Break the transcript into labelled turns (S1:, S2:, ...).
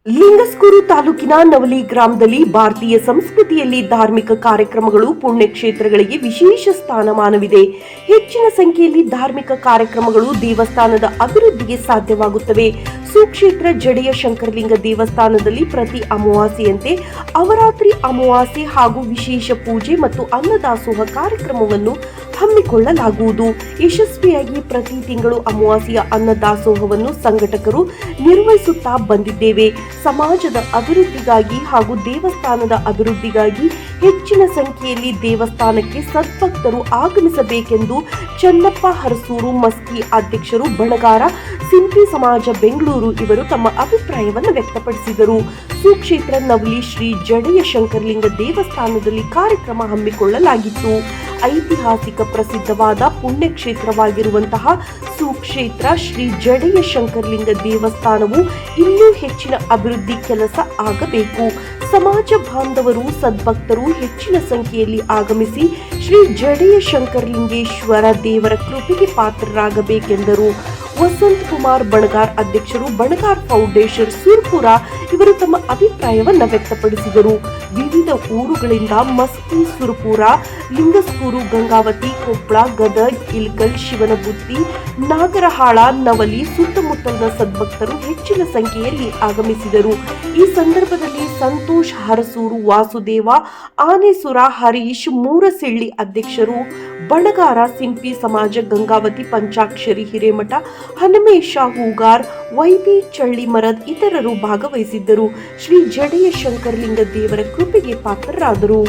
S1: ಲಿಂಗಸ್ಕೂರು ತಾಲೂಕಿನ ನವಲಿ ಗ್ರಾಮದಲ್ಲಿ ಭಾರತೀಯ ಸಂಸ್ಕೃತಿಯಲ್ಲಿ ಧಾರ್ಮಿಕ ಕಾರ್ಯಕ್ರಮಗಳು ಪುಣ್ಯಕ್ಷೇತ್ರಗಳಿಗೆ ವಿಶೇಷ ಸ್ಥಾನಮಾನವಿದೆ. ಹೆಚ್ಚಿನ ಸಂಖ್ಯೆಯಲ್ಲಿ ಧಾರ್ಮಿಕ ಕಾರ್ಯಕ್ರಮಗಳು ದೇವಸ್ಥಾನದ ಅಭಿವೃದ್ಧಿಗೆ ಸಾಧ್ಯವಾಗುತ್ತವೆ. ಸುಕ್ಷೇತ್ರ ಜಡೆಯ ಶಂಕರಲಿಂಗ ದೇವಸ್ಥಾನದಲ್ಲಿ ಪ್ರತಿ ಅಮಾವಾಸ್ಯೆಯಂತೆ ಅವರಾತ್ರಿ ಅಮಾವಾಸ್ಯೆ ಹಾಗೂ ವಿಶೇಷ ಪೂಜೆ ಮತ್ತು ಅನ್ನದಾಸೋಹ ಕಾರ್ಯಕ್ರಮವನ್ನು ಹಮ್ಮಿಕೊಳ್ಳಲಾಗುವುದು. ಯಶಸ್ವಿಯಾಗಿ ಪ್ರತಿ ತಿಂಗಳು ಅಮಾವಾಸ್ಯೆಯ ಅನ್ನದಾಸೋಹವನ್ನು ಸಂಘಟಕರು ನಿರ್ವಹಿಸುತ್ತಾ ಬಂದಿದ್ದೇವೆ. ಸಮಾಜದ ಅಭಿವೃದ್ಧಿಗಾಗಿ ಹಾಗೂ ದೇವಸ್ಥಾನದ ಅಭಿವೃದ್ಧಿಗಾಗಿ ಹೆಚ್ಚಿನ ಸಂಖ್ಯೆಯಲ್ಲಿ ದೇವಸ್ಥಾನಕ್ಕೆ ಸದ್ಭಕ್ತರು ಆಗಮಿಸಬೇಕೆಂದು ಚನ್ನಪ್ಪ ಹರಸೂರು ಮಸ್ಕಿ ಅಧ್ಯಕ್ಷರು ಬಣಗಾರ ಸಿಂಪಿ ಸಮಾಜ ಬೆಂಗಳೂರು ಇವರು ತಮ್ಮ ಅಭಿಪ್ರಾಯವನ್ನು ವ್ಯಕ್ತಪಡಿಸಿದರು. ಸುಕ್ಷೇತ್ರ ನವಲಿ ಶ್ರೀ ಜಡೆಯ ಶಂಕರಲಿಂಗ ದೇವಸ್ಥಾನದಲ್ಲಿ ಕಾರ್ಯಕ್ರಮ ಹಮ್ಮಿಕೊಳ್ಳಲಾಗಿತ್ತು. ಐತಿಹಾಸಿಕ ಪ್ರಸಿದ್ಧವಾದ ಪುಣ್ಯಕ್ಷೇತ್ರವಾಗಿರುವಂತಹ ಸುಕ್ಷೇತ್ರ ಶ್ರೀ ಜಡೆಯ ಶಂಕರಲಿಂಗ ದೇವಸ್ಥಾನವು ಇನ್ನೂ ಹೆಚ್ಚಿನ ಅಭಿವೃದ್ಧಿ ಕೆಲಸ ಆಗಬೇಕು. ಸಮಾಜ ಬಾಂಧವರು ಸದ್ಭಕ್ತರು ಹೆಚ್ಚಿನ ಸಂಖ್ಯೆಯಲ್ಲಿ ಆಗಮಿಸಿ ಶ್ರೀ ಜಡೆಯ ಶಂಕರಲಿಂಗೇಶ್ವರ ದೇವರ ಕೃಪೆಗೆ ಪಾತ್ರರಾಗಬೇಕೆಂದರು. ವಸಂತ್ ಕುಮಾರ್ ಬಣಗಾರ್ ಅಧ್ಯಕ್ಷರು ಬಣಗಾರ್ ಫೌಂಡೇಶನ್ ಸುರ್ಪುರ ಇವರು ತಮ್ಮ ಅಭಿಪ್ರಾಯವನ್ನು ವ್ಯಕ್ತಪಡಿಸಿದರು. ವಿವಿಧ ಊರುಗಳಿಂದ ಮಸ್ಕಿ, ಸುರ್ಪುರ, ಲಿಂಗಸ್ಕೂರು, ಗಂಗಾವತಿ, ಕೊಪ್ಪಳ, ಗದಗ್, ಇಲ್ಕಲ್, ಶಿವನಬುತ್ತಿ, ನಾಗರಹಾಳ, ನವಲಿ ಸುತ್ತಮುತ್ತಲಿನ ಸದ್ಭಕ್ತರು ಹೆಚ್ಚಿನ ಸಂಖ್ಯೆಯಲ್ಲಿ ಆಗಮಿಸಿದರು. ಈ ಸಂದರ್ಭದಲ್ಲಿ ಸಂತೋಷ್ ಹರಸೂರು, ವಾಸುದೇವ ಆನೇಸುರ, ಹರೀಶ್ ಮೂರಸೆಳ್ಳಿ ಅಧ್ಯಕ್ಷರು, ಬಣಗಾರ ಸಿಂಪಿ ಸಮಾಜ, ಗಂಗಾವತಿ ಪಂಚಾಕ್ಷರಿ ಹಿರೇಮಠ, ಹನುಮೇಶ ಹೂಗಾರ್, ವೈಬಿ ಚಳ್ಳಿಮರದ್ ಇತರರು ಭಾಗವಹಿಸಿದ್ದರು. ಶ್ರೀ ಜಡೆಯ ಶಂಕರಲಿಂಗ ದೇವರ ಕೃಪೆಗೆ ಪಾತ್ರರಾದರು.